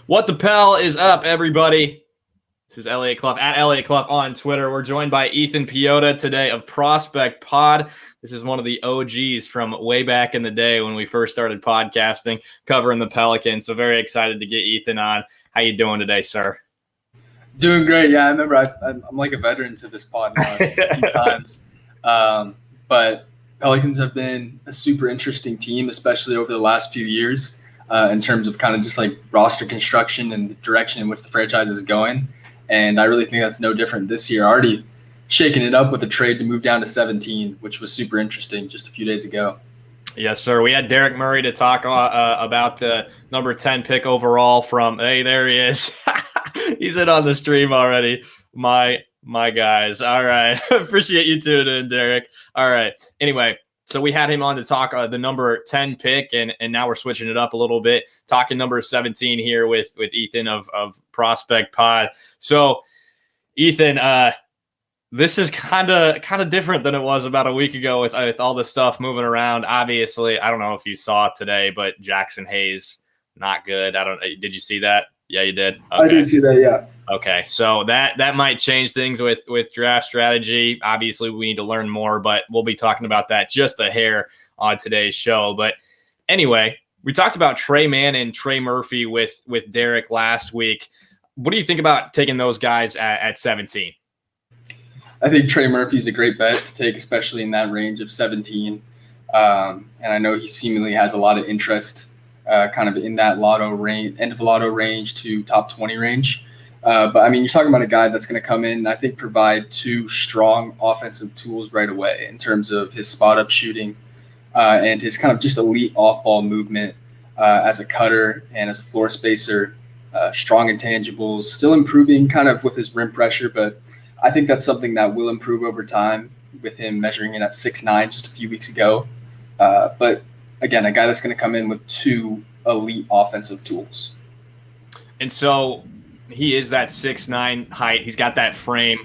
What the Pell is up, everybody? This is Elliot Clough at Elliot Clough on Twitter. We're joined by Ethan Piechota today of Prospect Pod. This is one of the OGs from way back in the day when we first started podcasting, covering the Pelicans. So very excited to get Ethan on. How you doing today, sir? Doing great. Yeah, I remember I'm like a veteran to this pod now a few times. But Pelicans have been a super interesting team, especially over the last few years in terms of kind of just like roster construction and the direction in which the franchise is going. And I really think that's no different this year. Already shaking it up with a trade to move down to 17, which was super interesting just a few days ago. Yes, sir. We had Derek Murray to talk about the number 10 pick overall from, hey, there he is. He's in on the stream already. My guys. All right. Appreciate you tuning in, Derek. All right. Anyway, so we had him on to talk the number 10 pick, and now we're switching it up a little bit, talking number 17 here with Ethan of Prospect Pod. So, Ethan, this is kind of different than it was about a week ago with all the stuff moving around. Obviously, I don't know if you saw it today, but Jackson Hayes, not good. Did you see that? Yeah, you did. Okay. I did see that. Yeah. Okay, so that might change things with draft strategy. Obviously, we need to learn more, but we'll be talking about that just a hair on today's show. But anyway, we talked about Tre Mann and Trey Murphy with Derek last week. What do you think about taking those guys at 17? I think Trey Murphy's a great bet to take, especially in that range of 17. And I know he seemingly has a lot of interest kind of in that lotto range, end of lotto range to top 20 range. But I mean, you're talking about a guy that's going to come in and I think provide two strong offensive tools right away in terms of his spot up shooting and his kind of just elite off ball movement as a cutter and as a floor spacer, strong intangibles, still improving kind of with his rim pressure. But I think that's something that will improve over time with him measuring in at 6'9" just a few weeks ago. But again, a guy that's going to come in with two elite offensive tools. And so he is that 6'9" height. He's got that frame.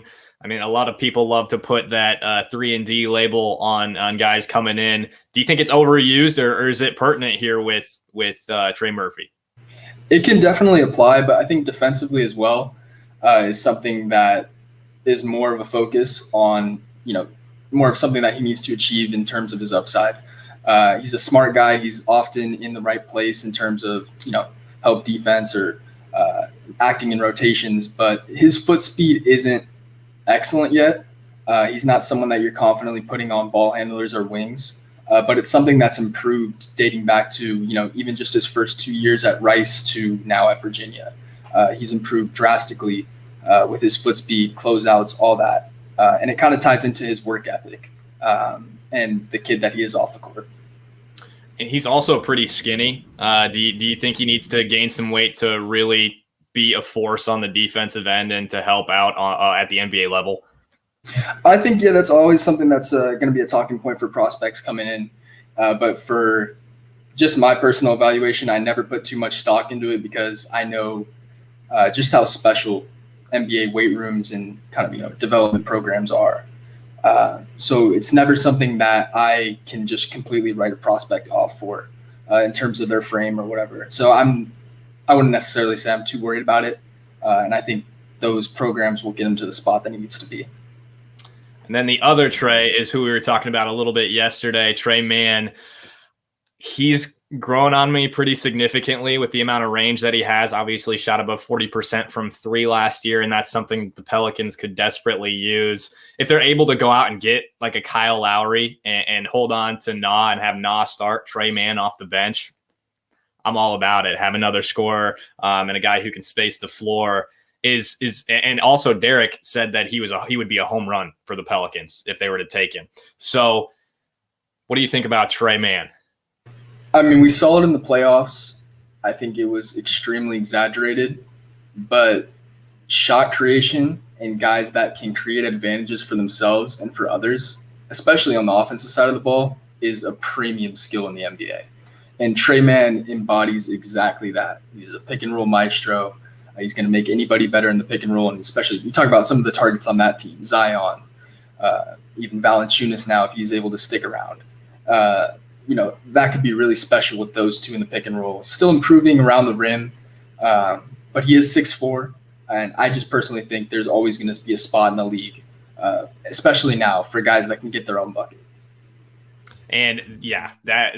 I mean, a lot of people love to put that 3-and-D label on guys coming in. Do you think it's overused or is it pertinent here with Trey Murphy? It can definitely apply, but I think defensively as well is something that is more of a focus on, more of something that he needs to achieve in terms of his upside. He's a smart guy. He's often in the right place in terms of, help defense or acting in rotations, but his foot speed isn't excellent yet. He's not someone that you're confidently putting on ball handlers or wings, but it's something that's improved dating back to, even just his first 2 years at Rice to now at Virginia. He's improved drastically with his foot speed, closeouts, all that. And it kind of ties into his work ethic and the kid that he is off the court. And he's also pretty skinny. Do you think he needs to gain some weight to really be a force on the defensive end and to help out at the NBA level? I think, that's always something that's going to be a talking point for prospects coming in. But for just my personal evaluation, I never put too much stock into it because I know just how special NBA weight rooms and kind of, development programs are. So it's never something that I can just completely write a prospect off for in terms of their frame or whatever. So I wouldn't necessarily say I'm too worried about it. And I think those programs will get him to the spot that he needs to be. And then the other Trey is who we were talking about a little bit yesterday, Tre Mann. He's grown on me pretty significantly with the amount of range that he has. Obviously shot above 40% from three last year, and that's something the Pelicans could desperately use. If they're able to go out and get like a Kyle Lowry and hold on to Na and have Na start Tre Mann off the bench, I'm all about it. Have another scorer and a guy who can space the floor is and also Derek said that he would be a home run for the Pelicans if they were to take him. So what do you think about Tre Mann? I mean, we saw it in the playoffs. I think it was extremely exaggerated, but shot creation and guys that can create advantages for themselves and for others, especially on the offensive side of the ball, is a premium skill in the NBA. And Tre Mann embodies exactly that. He's a pick and roll maestro. He's going to make anybody better in the pick and roll. And especially you talk about some of the targets on that team, Zion, even Valanciunas now, if he's able to stick around. That could be really special with those two in the pick and roll. Still improving around the rim, but he is 6'4", and I just personally think there's always going to be a spot in the league, especially now for guys that can get their own bucket. And yeah, that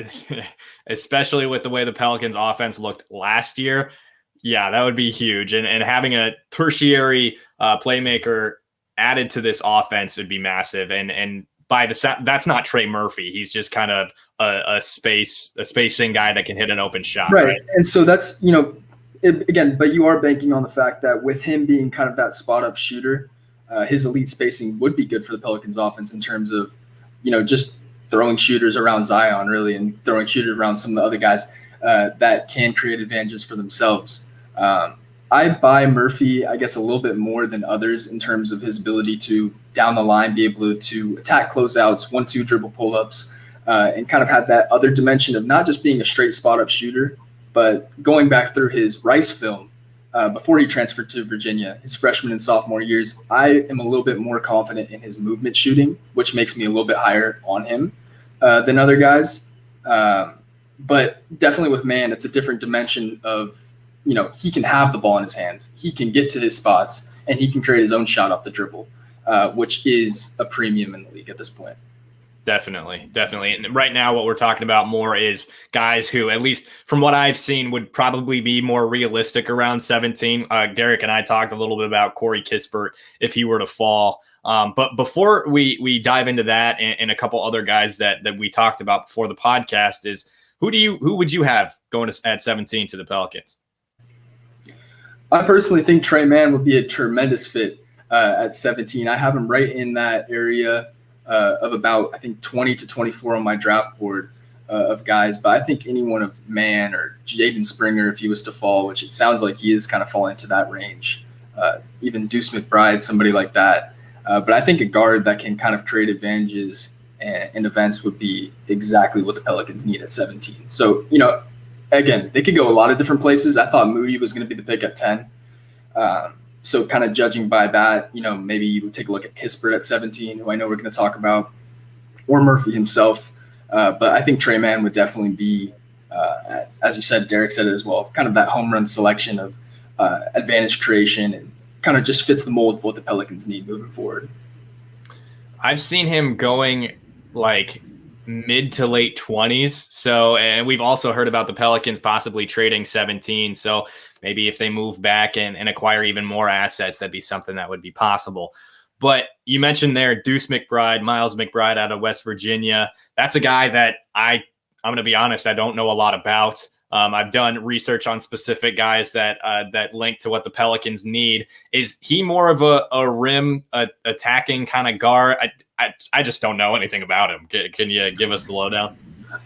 especially with the way the Pelicans offense looked last year, yeah, that would be huge. And having a tertiary playmaker added to this offense would be massive. And by that's not Trey Murphy. He's just kind of a spacing guy that can hit an open shot. Right. And so that's, again, but you are banking on the fact that with him being kind of that spot up shooter, his elite spacing would be good for the Pelicans offense in terms of, just throwing shooters around Zion really, and throwing shooters around some of the other guys that can create advantages for themselves. I buy Murphy, I guess, a little bit more than others in terms of his ability to down the line, be able to attack closeouts, 1-2 dribble pull-ups, and kind of have that other dimension of not just being a straight spot-up shooter, but going back through his Rice film before he transferred to Virginia, his freshman and sophomore years, I am a little bit more confident in his movement shooting, which makes me a little bit higher on him than other guys. But definitely with Man, it's a different dimension of, he can have the ball in his hands. He can get to his spots, and he can create his own shot off the dribble, which is a premium in the league at this point. Definitely. And right now what we're talking about more is guys who, at least from what I've seen, would probably be more realistic around 17. Derek and I talked a little bit about Corey Kispert if he were to fall. But before we dive into that and a couple other guys that we talked about before the podcast, is who would you have going at 17 to the Pelicans? I personally think Tre Mann would be a tremendous fit at 17. I have him right in that area of about, I think, 20 to 24 on my draft board of guys. But I think any one of Mann or Jaden Springer, if he was to fall, which it sounds like he is kind of falling into that range, even Deuce McBride, somebody like that. But I think a guard that can kind of create advantages and events would be exactly what the Pelicans need at 17. So, again, they could go a lot of different places. I thought Moody was going to be the pick at 10. So kind of judging by that, maybe you take a look at Kispert at 17, who I know we're going to talk about, or Murphy himself. But I think Tre Mann would definitely be, as you said, Derek said it as well, kind of that home run selection of advantage creation, and kind of just fits the mold for what the Pelicans need moving forward. I've seen him going like mid to late 20s. So, and we've also heard about the Pelicans possibly trading 17. So maybe if they move back and acquire even more assets, that'd be something that would be possible. But you mentioned there Deuce McBride, Miles McBride out of West Virginia. That's a guy that I'm going to be honest, I don't know a lot about. I've done research on specific guys that link to what the Pelicans need. Is he more of a rim attacking kind of guard? I just don't know anything about him. Can you give us the lowdown?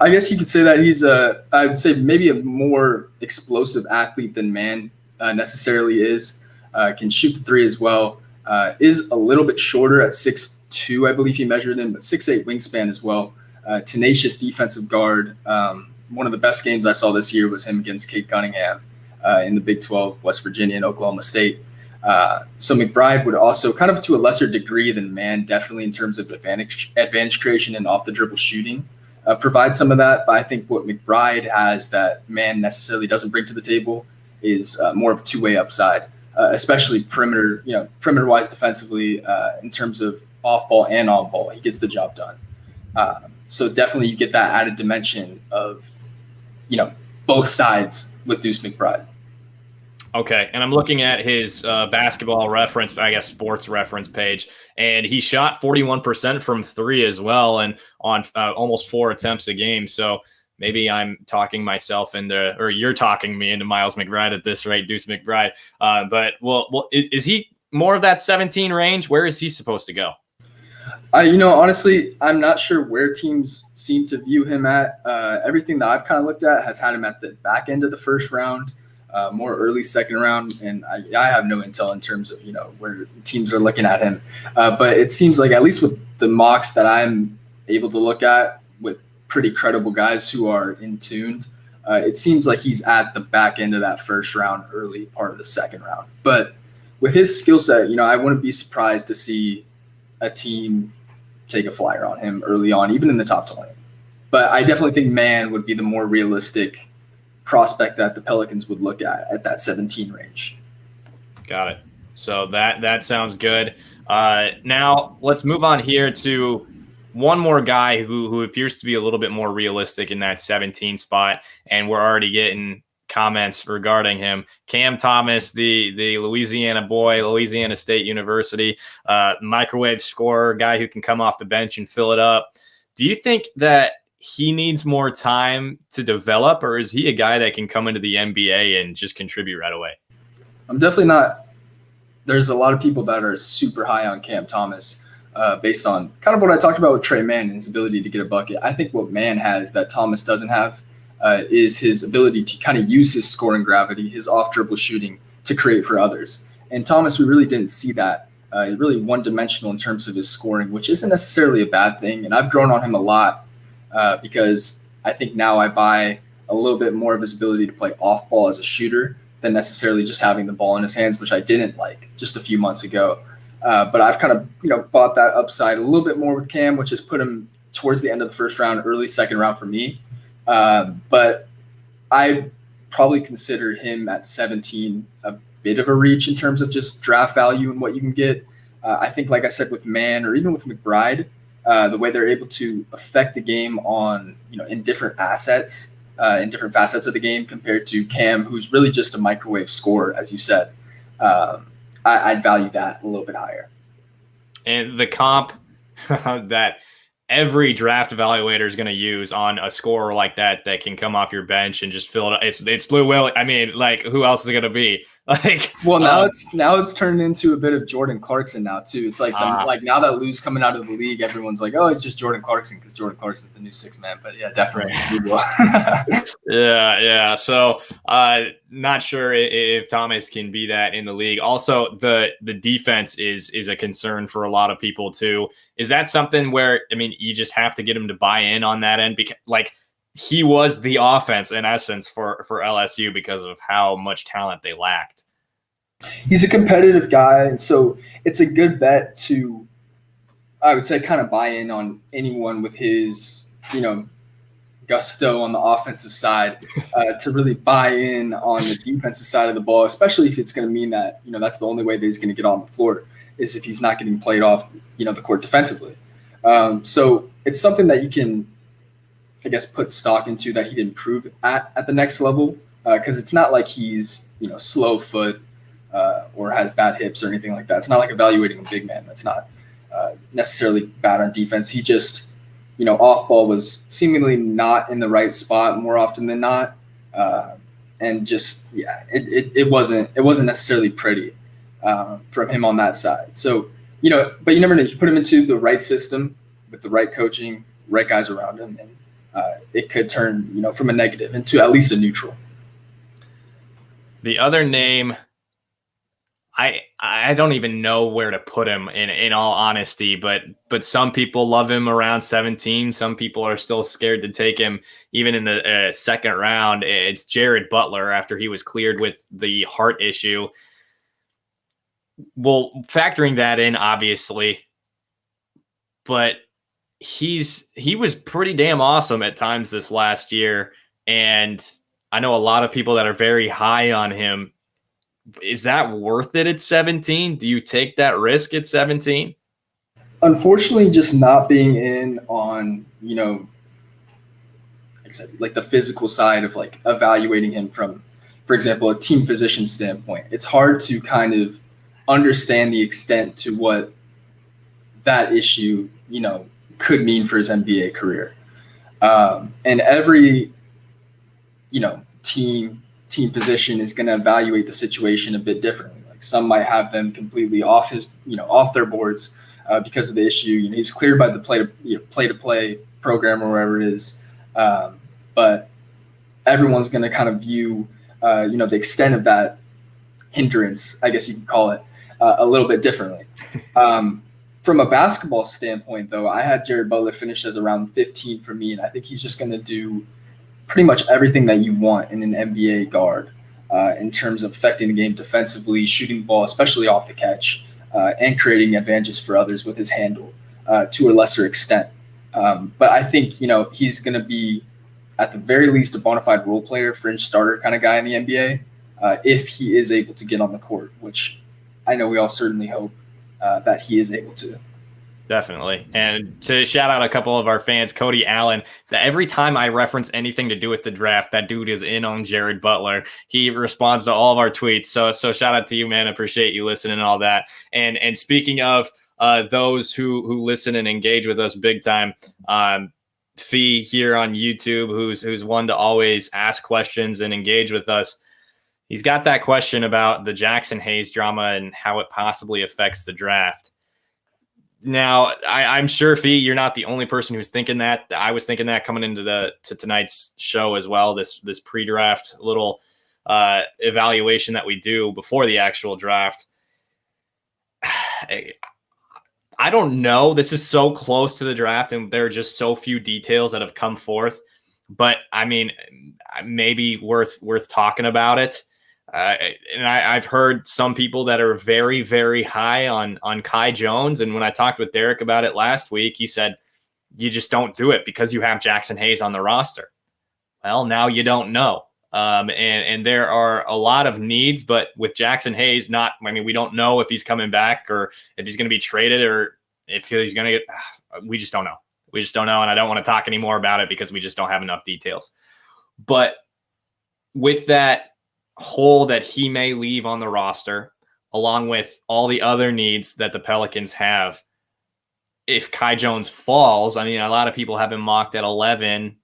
I guess you could say that he's I'd say maybe a more explosive athlete than Mann necessarily is. Can shoot the three as well. Is a little bit shorter at 6'2", I believe he measured in, but 6'8" wingspan as well. Tenacious defensive guard. One of the best games I saw this year was him against Cade Cunningham in the Big 12, West Virginia and Oklahoma State. So McBride would also, kind of to a lesser degree than Mann, definitely in terms of advantage creation and off the dribble shooting, provide some of that. But I think what McBride has that Mann necessarily doesn't bring to the table is more of a two-way upside, especially perimeter wise defensively in terms of off ball and on ball. He gets the job done. So definitely you get that added dimension of, both sides with Deuce McBride. Okay, and I'm looking at his basketball reference, I guess sports reference page, and he shot 41% from three as well, and on almost 4 attempts a game. So maybe I'm talking myself into, or you're talking me into Miles McBride at this rate, Deuce McBride. But is he more of that 17 range? Where is he supposed to go? Honestly, I'm not sure where teams seem to view him at. Everything that I've kind of looked at has had him at the back end of the first round, more early second round. And I have no intel in terms of, where teams are looking at him. But it seems like, at least with the mocks that I'm able to look at with pretty credible guys who are in tuned, it seems like he's at the back end of that first round, early part of the second round. But with his skill set, I wouldn't be surprised to see a team take a flyer on him early on, even in the top 20. But I definitely think Mann would be the more realistic prospect that the Pelicans would look at that 17 range. Got it. So that sounds good. Now let's move on here to one more guy who appears to be a little bit more realistic in that 17 spot, and we're already getting comments regarding him. Cam Thomas, the Louisiana boy, Louisiana State University, microwave scorer, guy who can come off the bench and fill it up. Do you think that he needs more time to develop, or is he a guy that can come into the NBA and just contribute right away? I'm definitely not. There's a lot of people that are super high on Cam Thomas based on kind of what I talked about with Trey Mann and his ability to get a bucket. I think what Mann has that Thomas doesn't have is his ability to kind of use his scoring gravity, his off dribble shooting to create for others. And Thomas, we really didn't see that. He's really one dimensional in terms of his scoring, which isn't necessarily a bad thing. And I've grown on him a lot because I think now I buy a little bit more of his ability to play off ball as a shooter than necessarily just having the ball in his hands, which I didn't like just a few months ago. But I've kind of bought that upside a little bit more with Cam, which has put him towards the end of the first round, early second round for me. But I probably consider him at 17 a bit of a reach in terms of just draft value and what you can get. I think, like I said, with Mann or even with McBride, the way they're able to affect the game on in different assets. In different facets of the game compared to Cam, who's really just a microwave scorer, as you said. I'd value that a little bit higher. And the comp that every draft evaluator is going to use on a scorer like that can come off your bench and just fill it up. It's Lou Will. I mean, like, who else is it going to be? Like, well, now it's turned into a bit of Jordan Clarkson now too. It's like like now that Lou's coming out of the league, everyone's like, oh, it's just Jordan Clarkson because Jordan Clarkson's the new sixth man. But yeah, definitely. Yeah. So not sure if Thomas can be that in the league. Also, the defense is a concern for a lot of people too. Is that something where, I mean, you just have to get him to buy in on that end? Because like, he was the offense in essence for LSU because of how much talent they lacked. He's a competitive guy, and so it's a good bet to, I would say, kind of buy in on anyone with his, gusto on the offensive side to really buy in on the defensive side of the ball, especially if it's going to mean that, that's the only way that he's going to get on the floor is if he's not getting played off, the court defensively. So it's something that you can, I guess, put stock into that he'd improve at the next level because it's not like he's, slow foot or has bad hips or anything like that. It's not like evaluating a big man. That's not necessarily bad on defense. He just, off ball was seemingly not in the right spot more often than not. And just, it wasn't necessarily pretty from him on that side. So, but you never know. You put him into the right system with the right coaching, right guys around him, and it could turn, from a negative into at least a neutral. The other name, I don't even know where to put him in all honesty, but some people love him around 17. Some people are still scared to take him even in the second round. It's Jared Butler after he was cleared with the heart issue. Well, factoring that in, obviously, but he was pretty damn awesome at times this last year. And I know a lot of people that are very high on him. Is that worth it at 17? Do you take that risk at 17? Unfortunately, just not being in on, like I said, like the physical side of like evaluating him from, for example, a team physician standpoint. It's hard to kind of understand the extent to what that issue, could mean for his NBA career. And every, team position is going to evaluate the situation a bit differently. Like some might have them completely off off their boards because of the issue. He was cleared by the play to play program or wherever it is. But everyone's going to kind of view, the extent of that hindrance, I guess you can call it, a little bit differently. From a basketball standpoint, though, I had Jared Butler finish as around 15 for me, and I think he's just going to do pretty much everything that you want in an NBA guard in terms of affecting the game defensively, shooting the ball, especially off the catch, and creating advantages for others with his handle to a lesser extent. But I think, he's going to be, at the very least, a bona fide role player, fringe starter kind of guy in the NBA. if he is able to get on the court, which I know we all certainly hope that he is able to. Definitely. And to shout out a couple of our fans, Cody Allen, that every time I reference anything to do with the draft, that dude is in on Jared Butler. He responds to all of our tweets. So shout out to you, man. Appreciate you listening and all that. And speaking of those who listen and engage with us big time, Fee here on YouTube, who's one to always ask questions and engage with us. He's got that question about the Jackson Hayes drama and how it possibly affects the draft. Now, I'm sure, Fee, you're not the only person who's thinking that. I was thinking that coming into tonight's show as well, this pre-draft little evaluation that we do before the actual draft. I don't know. This is so close to the draft, and there are just so few details that have come forth. But, I mean, maybe worth talking about it. And I've heard some people that are very, very high on Kai Jones. And when I talked with Derek about it last week, he said, you just don't do it because you have Jackson Hayes on the roster. Well, now you don't know. And there are a lot of needs, but with Jackson Hayes, we don't know if he's coming back or if he's going to be traded or if he's going to get, we just don't know. We just don't know. And I don't want to talk anymore about it because we just don't have enough details. But with that hole that he may leave on the roster, along with all the other needs that the Pelicans have, if Kai Jones falls, I mean, a lot of people have him mocked at 11.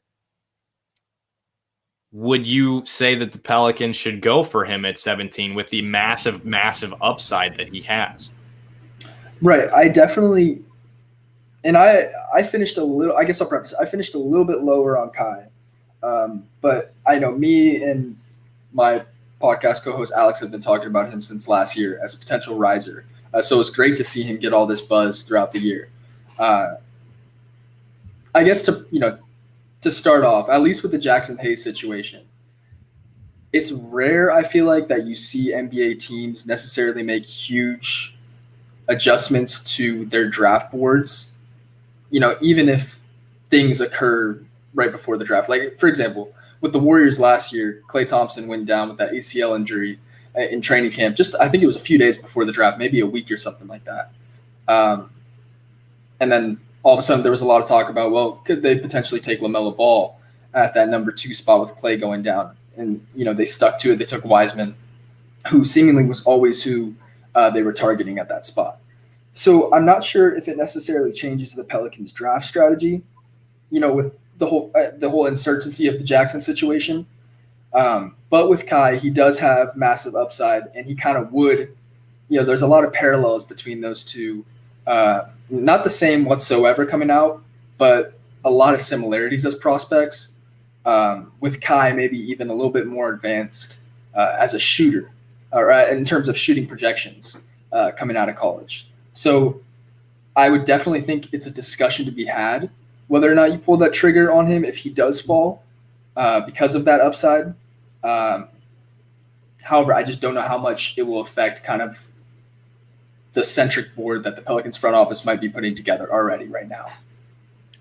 Would you say that the Pelicans should go for him at 17 with the massive, massive upside that he has? Right. I definitely, and I finished a little, I guess I'll preface, I finished a little bit lower on Kai. But I know me and my podcast co-host Alex have been talking about him since last year as a potential riser. So it's great to see him get all this buzz throughout the year. I guess to start off, at least with the Jackson Hayes situation, it's rare, I feel like, that you see NBA teams necessarily make huge adjustments to their draft boards, even if things occur right before the draft. Like, for example, with the Warriors last year, Klay Thompson went down with that ACL injury in training camp. I think it was a few days before the draft, maybe a week or something like that. And then all of a sudden there was a lot of talk about, well, could they potentially take LaMelo Ball at that number 2 spot with Klay going down? And, they stuck to it. They took Wiseman, who seemingly was always who they were targeting at that spot. So I'm not sure if it necessarily changes the Pelicans' draft strategy, with the whole uncertainty of the Jackson situation. But with Kai, he does have massive upside, and he kind of would, there's a lot of parallels between those two. Not the same whatsoever coming out, but a lot of similarities as prospects. With Kai, maybe even a little bit more advanced as a shooter, in terms of shooting projections coming out of college. So I would definitely think it's a discussion to be had, whether or not you pull that trigger on him if he does fall because of that upside. However, I just don't know how much it will affect kind of the centric board that the Pelicans front office might be putting together already right now.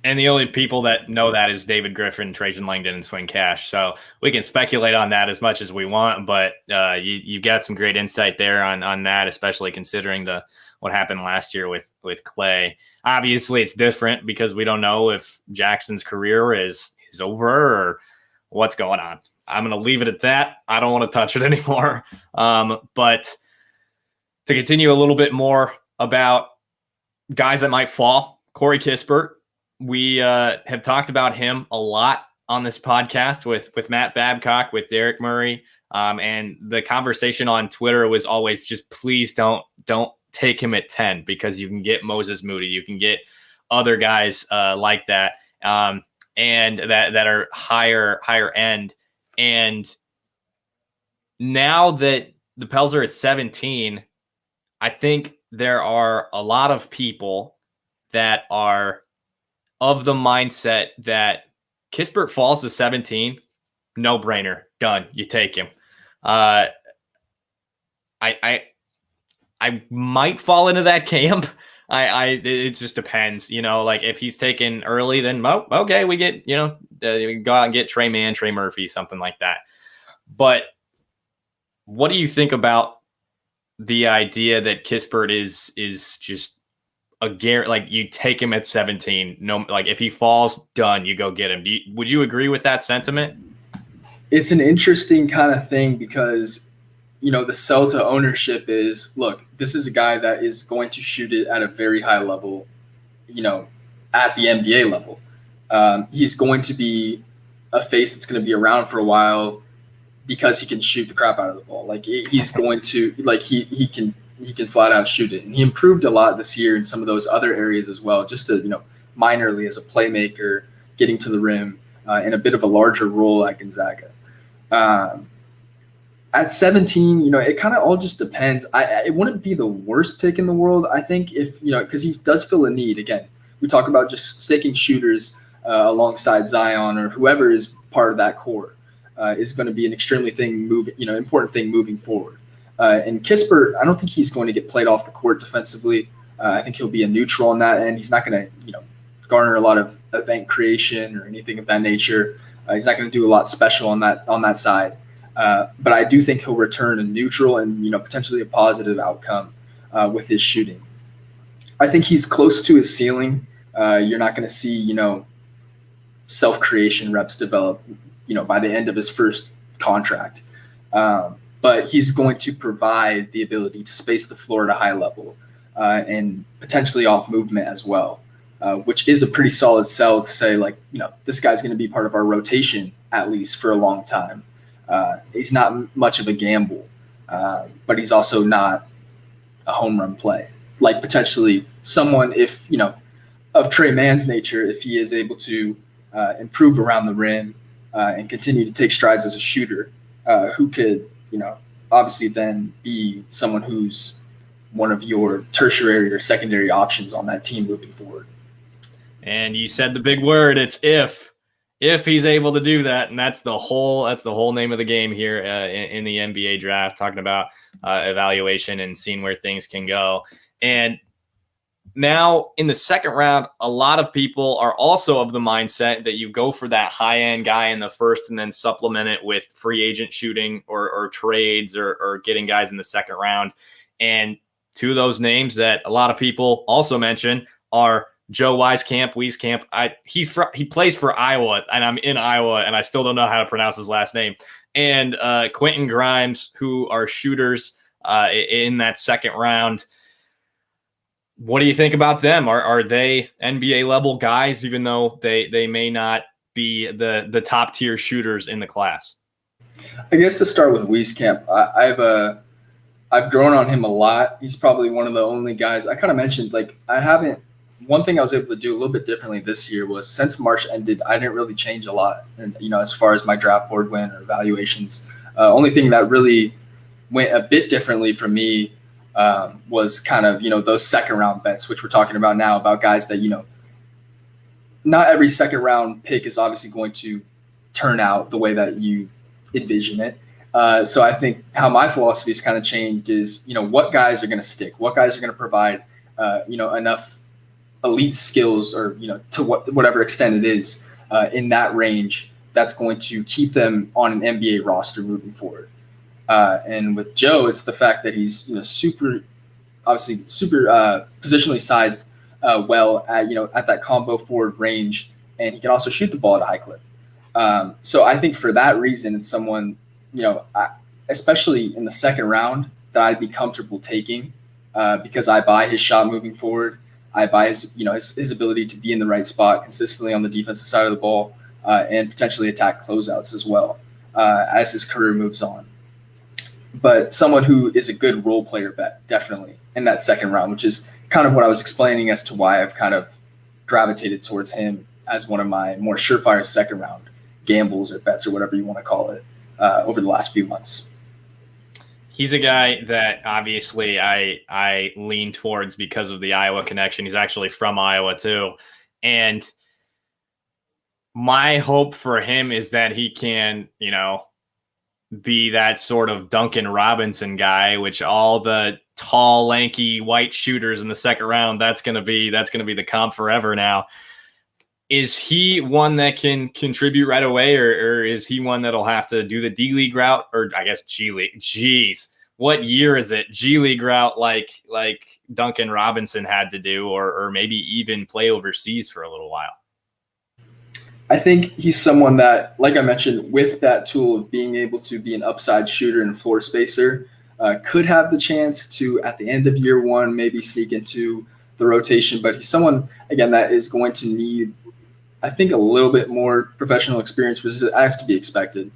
And the only people that know that is David Griffin, Trajan Langdon, and Swing Cash. So we can speculate on that as much as we want, but you got some great insight there on that, especially considering what happened last year with Klay. Obviously, it's different because we don't know if Jackson's career is over or what's going on. I'm going to leave it at that. I don't want to touch it anymore. But to continue a little bit more about guys that might fall, Corey Kispert. We have talked about him a lot on this podcast with Matt Babcock, with Derek Murray, and the conversation on Twitter was always just please don't take him at 10 because you can get Moses Moody, you can get other guys like that, and that are higher end. And now that the Pels are at 17, I think there are a lot of people that are of the mindset that Kispert falls to 17, no brainer, done. You take him. I might fall into that camp. It just depends, like if he's taken early, then okay, we get, we go out and get Trey Murphy, something like that. But what do you think about the idea that Kispert is just a guarantee? Like, you take him at 17, no, like if he falls, done, you go get him. Would you agree with that sentiment? It's an interesting kind of thing because, the sell to ownership is, look, this is a guy that is going to shoot it at a very high level, at the NBA level. He's going to be a face that's going to be around for a while because he can shoot the crap out of the ball. Like, he's going to, like, he can flat out shoot it. And he improved a lot this year in some of those other areas as well, just to, minorly as a playmaker, getting to the rim, in a bit of a larger role at Gonzaga. At 17, it kind of all just depends. It wouldn't be the worst pick in the world, I think, if, because he does fill a need. Again, we talk about just staking shooters alongside Zion or whoever is part of that core is going to be an extremely important thing moving forward. And Kispert, I don't think he's going to get played off the court defensively. I think he'll be a neutral on that end. He's not going to, garner a lot of event creation or anything of that nature. He's not going to do a lot special on that side. But I do think he'll return a neutral and, potentially a positive outcome with his shooting. I think he's close to his ceiling. You're not going to see, self-creation reps develop, by the end of his first contract. But he's going to provide the ability to space the floor at a high level and potentially off movement as well, which is a pretty solid sell to say, like, this guy's going to be part of our rotation at least for a long time. He's not much of a gamble, but he's also not a home run play. Like, potentially someone, if, of Trey Mann's nature, if he is able to improve around the rim and continue to take strides as a shooter, who could, obviously then be someone who's one of your tertiary or secondary options on that team moving forward. And you said the big word, it's if he's able to do that. And that's the whole name of the game here in the NBA draft, talking about evaluation and seeing where things can go. And now in the second round, a lot of people are also of the mindset that you go for that high-end guy in the first and then supplement it with free agent shooting or trades or getting guys in the second round. And two of those names that a lot of people also mention are Joe Wieskamp. He plays for Iowa, and I'm in Iowa, and I still don't know how to pronounce his last name. And Quentin Grimes, who are shooters in that second round. What do you think about them? Are they NBA level guys, even though they may not be the top tier shooters in the class? I guess to start with Wieskamp, I've grown on him a lot. He's probably one of the only guys I kind of mentioned. Like, one thing I was able to do a little bit differently this year was, since March ended, I didn't really change a lot. And, as far as my draft board went or evaluations, only thing that really went a bit differently for me was kind of, those second round bets, which we're talking about now, about guys that, not every second round pick is obviously going to turn out the way that you envision it. So I think how my philosophy has kind of changed is, what guys are going to stick, what guys are going to provide, enough elite skills or, to whatever extent it is in that range, that's going to keep them on an NBA roster moving forward. And with Joe, it's the fact that he's, super positionally sized well at that combo forward range, and he can also shoot the ball at a high clip. So I think for that reason, it's someone, especially in the second round, that I'd be comfortable taking because I buy his shot moving forward. I buy his ability to be in the right spot consistently on the defensive side of the ball and potentially attack closeouts as well as his career moves on. But someone who is a good role player bet, definitely, in that second round, which is kind of what I was explaining as to why I've kind of gravitated towards him as one of my more surefire second round gambles or bets or whatever you want to call it over the last few months. He's a guy that obviously I lean towards because of the Iowa connection. He's actually from Iowa too. And my hope for him is that he can, be that sort of Duncan Robinson guy, which all the tall, lanky, white shooters in the second round, that's going to be the comp forever now. Is he one that can contribute right away, or is he one that'll have to do the D League route, or I guess G League? Jeez, what year is it? G League route, like Duncan Robinson had to do, or maybe even play overseas for a little while. I think he's someone that, like I mentioned, with that tool of being able to be an upside shooter and floor spacer, could have the chance to, at the end of year one, maybe sneak into the rotation. But he's someone, again, that is going to need, I think, a little bit more professional experience, which has to be expected.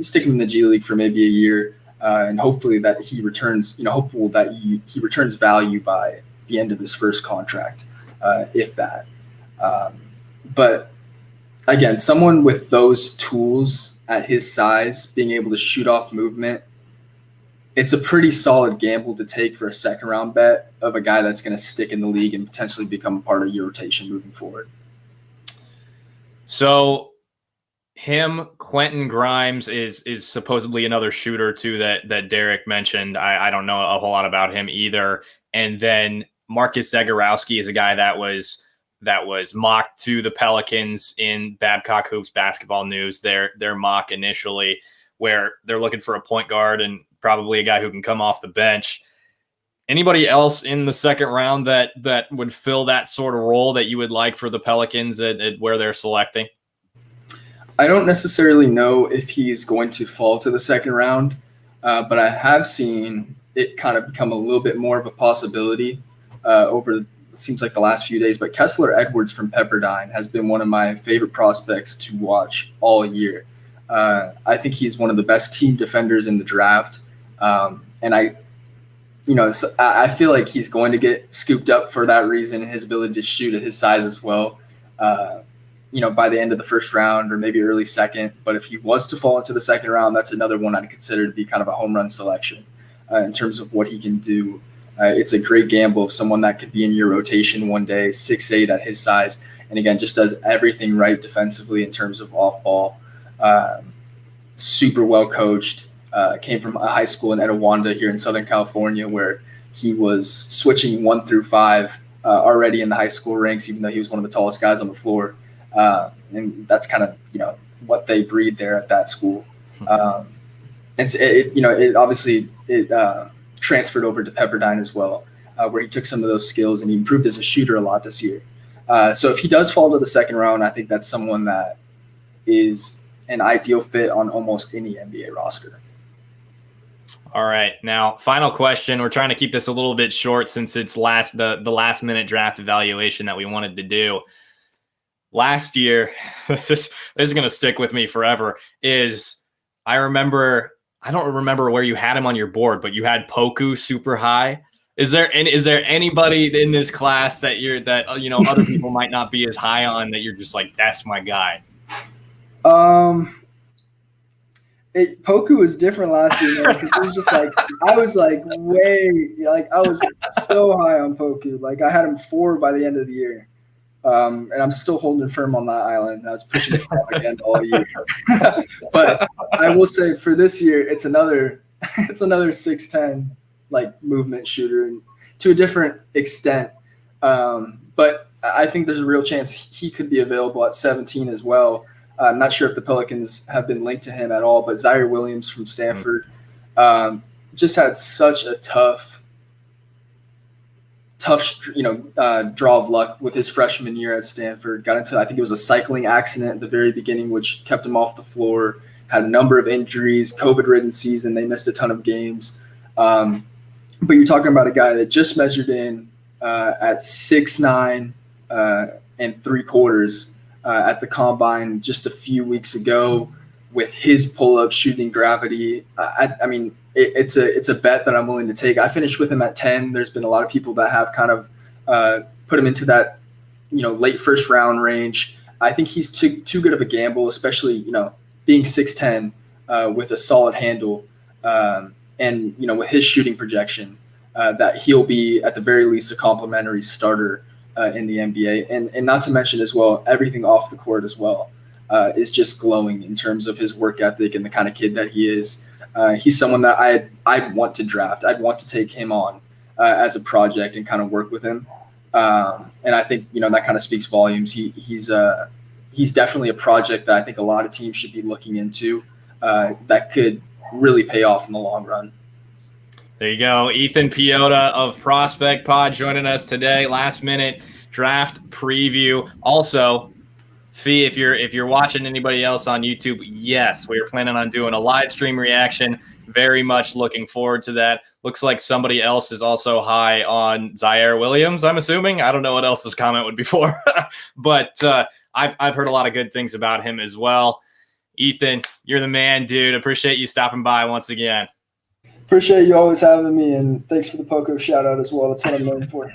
Stick him in the G League for maybe a year, and hopefully that he returns. Hopeful that he returns value by the end of his first contract, if that. But again, someone with those tools at his size, being able to shoot off movement, it's a pretty solid gamble to take for a second round bet of a guy that's going to stick in the league and potentially become a part of your rotation moving forward. So Quentin Grimes is supposedly another shooter too that Derek mentioned. I don't know a whole lot about him either. And then Marcus Zagorowski is a guy that was mocked to the Pelicans in Babcock Hoops Basketball News, their mock initially, where they're looking for a point guard and probably a guy who can come off the bench. Anybody else in the second round that would fill that sort of role that you would like for the Pelicans at where they're selecting? I don't necessarily know if he's going to fall to the second round, but I have seen it kind of become a little bit more of a possibility over it seems like the last few days. But Kessler Edwards from Pepperdine has been one of my favorite prospects to watch all year. I think he's one of the best team defenders in the draft, and I feel like he's going to get scooped up for that reason, his ability to shoot at his size as well. By the end of the first round or maybe early second. But if he was to fall into the second round, that's another one I'd consider to be kind of a home run selection in terms of what he can do. It's a great gamble of someone that could be in your rotation one day, 6'8" at his size. And again, just does everything right defensively in terms of off ball. Super well coached. Came from a high school in Etiwanda here in Southern California, where he was switching 1 through 5 already in the high school ranks, even though he was one of the tallest guys on the floor. And that's kind of, what they breed there at that school. It obviously transferred over to Pepperdine as well, where he took some of those skills and he improved as a shooter a lot this year. So if he does fall to the second round, I think that's someone that is an ideal fit on almost any NBA roster. All right. Now, final question. We're trying to keep this a little bit short since it's the last minute draft evaluation that we wanted to do. Last year, this is going to stick with me forever, I don't remember where you had him on your board, but you had Poku super high. Is there anybody in this class that other people might not be as high on that you're just like, that's my guy? Poku was different last year because it was just like I was like I was so high on Poku. Like I had him 4 by the end of the year. And I'm still holding firm on that island. I was pushing it again all year. But I will say for this year, it's another 6'10" like movement shooter to a different extent. But I think there's a real chance he could be available at 17 as well. I'm not sure if the Pelicans have been linked to him at all, but Zaire Williams from Stanford just had such a tough draw of luck with his freshman year at Stanford. Got into, I think it was a cycling accident at the very beginning, which kept him off the floor. Had a number of injuries, COVID-ridden season. They missed a ton of games. But you're talking about a guy that just measured in at 6'9" and 3/4 at the combine just a few weeks ago with his pull-up shooting gravity. I mean, it's a bet that I'm willing to take. I finished with him at 10. There's been a lot of people that have kind of put him into that, late first round range. I think he's too good of a gamble, especially, being 6'10" with a solid handle and, with his shooting projection, that he'll be at the very least a complimentary starter in the NBA. And not to mention as well, everything off the court as well is just glowing in terms of his work ethic and the kind of kid that he is. He's someone that I'd want to draft. I'd want to take him on as a project and kind of work with him. And I think that kind of speaks volumes. He's definitely a project that I think a lot of teams should be looking into that could really pay off in the long run. There you go. Ethan Piechota of Prospect Pod joining us today. Last minute draft preview. Also, Fee, if you're watching anybody else on YouTube, yes, we are planning on doing a live stream reaction. Very much looking forward to that. Looks like somebody else is also high on Zaire Williams, I'm assuming. I don't know what else this comment would be for, but I've heard a lot of good things about him as well. Ethan, you're the man, dude. Appreciate you stopping by once again. Appreciate you always having me, and thanks for the Poco shout out as well. That's what I'm known for.